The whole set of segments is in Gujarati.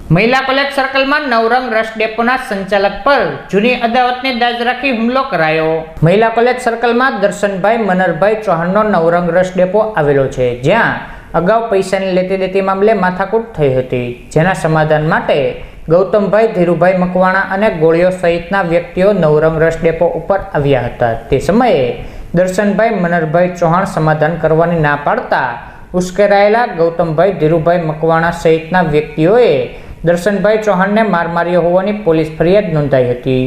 મહિલા કોલેજ સર્કલમાં નવરંગ રસ ડેપોના સંચાલક પર જૂની અદાવતને દાજ રાખી હુમલો કરાયો। મહિલા કોલેજ સર્કલમાં દર્શનભાઈ મનરભાઈ ચૌહાણનો નવરંગ રસ ડેપો આવેલો છે, જ્યાં અગાઉ પૈસાની લેતી દેતી મામલે માથાકૂટ થઈ હતી, જેના સમાધાન માટે ગૌતમભાઈ ધીરુભાઈ મકવાણા અને ગોળીઓ સહિતના વ્યક્તિઓ નવરંગ રસ ડેપો ઉપર આવ્યા હતા। તે સમયે દર્શનભાઈ મનરભાઈ ચૌહાણ સમાધાન કરવાની ના પાડતા ઉશ્કેરાયેલા ગૌતમભાઈ ધીરુભાઈ મકવાણા સહિતના વ્યક્તિઓએ દર્શનભાઈ ચૌહાણને માર માર્યો હોવાની પોલીસ ફરિયાદ નોંધાઈ હતી।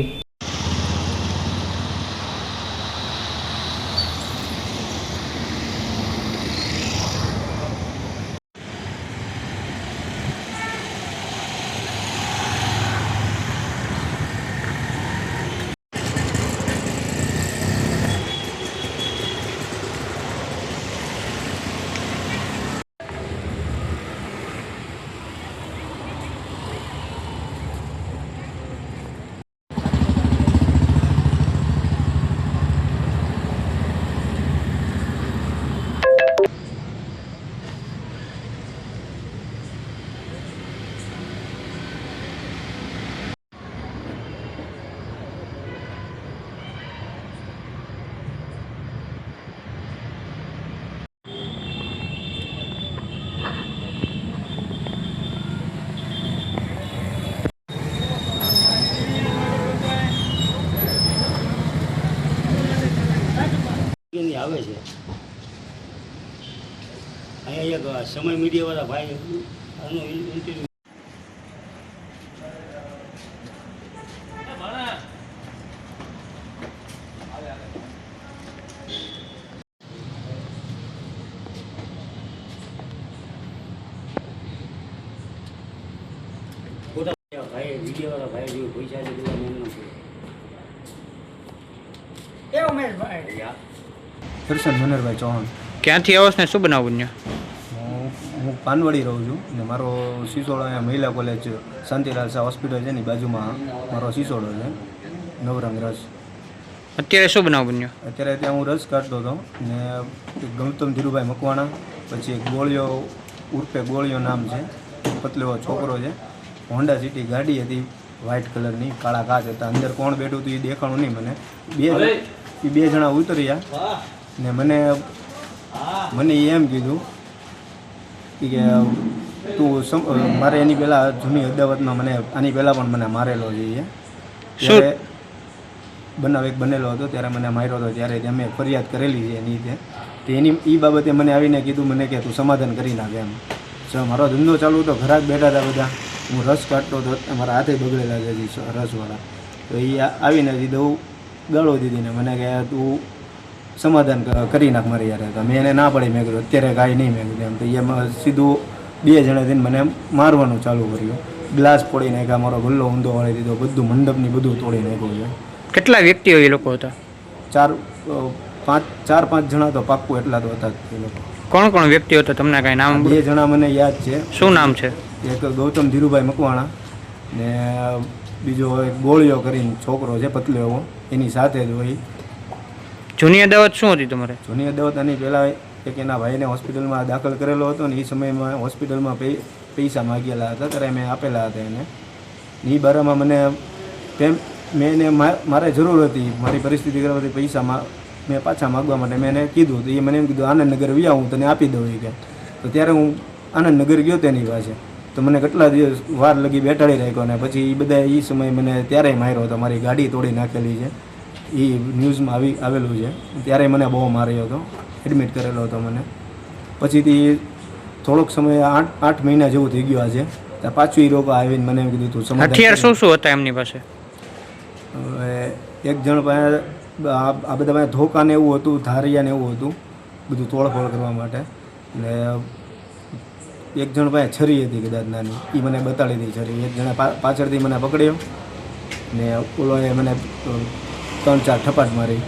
આવે છે અહીંયા એક સમય મીડિયા વાળા ભાઈ આનો ઇન્ટરવ્યુ ભાઈ વિડીયો વાળા ભાઈ જેવું પૈસા એ ઉમેશભાઈ દર્શન મનરભાઈ ચૌહાણ। ક્યાંથી આવો ને શું બનાવું? હું પાનવાડી રહું છું ને મારો સિસોડો અહીંયા મહિલા કોલેજ શાંતિલાલ શાહ હોસ્પિટલ છે ને બાજુમાં મારો સિસોડો છે નવરંગ રસ। અત્યારે શું બનાવ બન્યો? અત્યારે ત્યાં હું રસ કાઢતો હતો ને ગૌતમ ધીરુભાઈ મકવાણા, પછી એક ગોળીઓ ઉર્ફે ગોળીઓ નામ છે, પતલો છોકરો છે, હોન્ડા સિટી ગાડી હતી વ્હાઇટ કલરની, કાળા કાચ હતા, અંદર કોણ બેઠું હતું એ દેખાણું નહીં મને। બે જણા ઉતર્યા ને મને એમ કીધું કે તું મારે એની પહેલાં જૂની અદાવતમાં મને આની પહેલાં પણ મને મારેલો છે। ત્યારે બનાવ એક બનેલો હતો, ત્યારે મને માર્યો હતો, ત્યારે અમે ફરિયાદ કરેલી છે એની રીતે। એ બાબતે મને આવીને કીધું મને કે તું સમાધાન કરી નાખ એમ। મારો ધંધો ચાલુ હતો, ઘરાક બેઠા હતા બધા, હું રસ કાઢતો હતો, મારા હાથે બગડેલા છે રસવાળા, તો એ આવીને દીધું ગાળો દીધી ને મને કે તું સમાધાન કરી નાખ મારી યાર। તો મેં એને ના પડી, મેં કીધું અત્યારે કાંઈ નહીં, મેં કીધું એમ। તો એમાં સીધું બે જણા થઈને મને મારવાનું ચાલુ કર્યું, ગ્લાસ ફોડી નાખ્યા, મારો ગલ્લો ઊંધો વાળી દીધો, બધું મંડપની બધું તોડી નાખ્યું છે। કેટલા વ્યક્તિઓ એ લોકો હતા? ચાર પાંચ જણા તો પાક્કું એટલા તો હતા એ લોકો। કોણ કોણ વ્યક્તિઓ હતા? તમને કાંઈ નામ? બે જણા મને યાદ છે। શું નામ છે? એક ગૌતમ ધીરુભાઈ મકવાણા ને બીજો એક ગોળીઓ કરીને છોકરો છે પતલો એવો, એની સાથે જ હોય। જૂની અદાવત શું હતી તમારે? જૂની અદાવત આની પહેલાં એક એના ભાઈને હોસ્પિટલમાં દાખલ કરેલો હતો ને એ સમયમાં હોસ્પિટલમાં પૈસા માગેલા હતા, ત્યારે મેં આપેલા હતા એને। એ બારામાં મેં એને મારે જરૂર હતી, મારી પરિસ્થિતિ કરવાથી પૈસા મેં પાછા માગવા માટે મેં એને કીધું, તો એ મને એમ કીધું આનંદનગર વ્યા હું તને આપી દઉં કે। તો ત્યારે હું આનંદનગર ગયો તેની પાસે, તો મને કેટલા દિવસ વાર લગી બેઠાડી રાખ્યો, ને પછી એ બધા એ સમય મને ત્યારે માર્યો હતો, મારી ગાડી તોડી નાખેલી છે, એ ન્યૂઝમાં આવેલું છે। ત્યારે મને બહુ માર્યો હતો, એડમિટ કરેલો હતો મને। પછીથી થોડોક સમય 8 મહિના જેવું થઈ ગયું આજે, ત્યાં પાછું એ લોકો આવીને મને એમ કીધું તું સમાધાન। હથિયાર શું શું હતા એમની પાસે? એક જણ પાસે આ બધા પાસે ધોકા ને એવું હતું, ધારિયા ને એવું હતું, બધું તોડફોડ કરવા માટે। ને એક જણ પાસે છરી હતી કદાચ નાની, એ મને બતાડી હતી છરી। એક જણા પાછળથી મને પકડ્યો ને ઓલોએ મને 3-4 ઠપાટ મારી।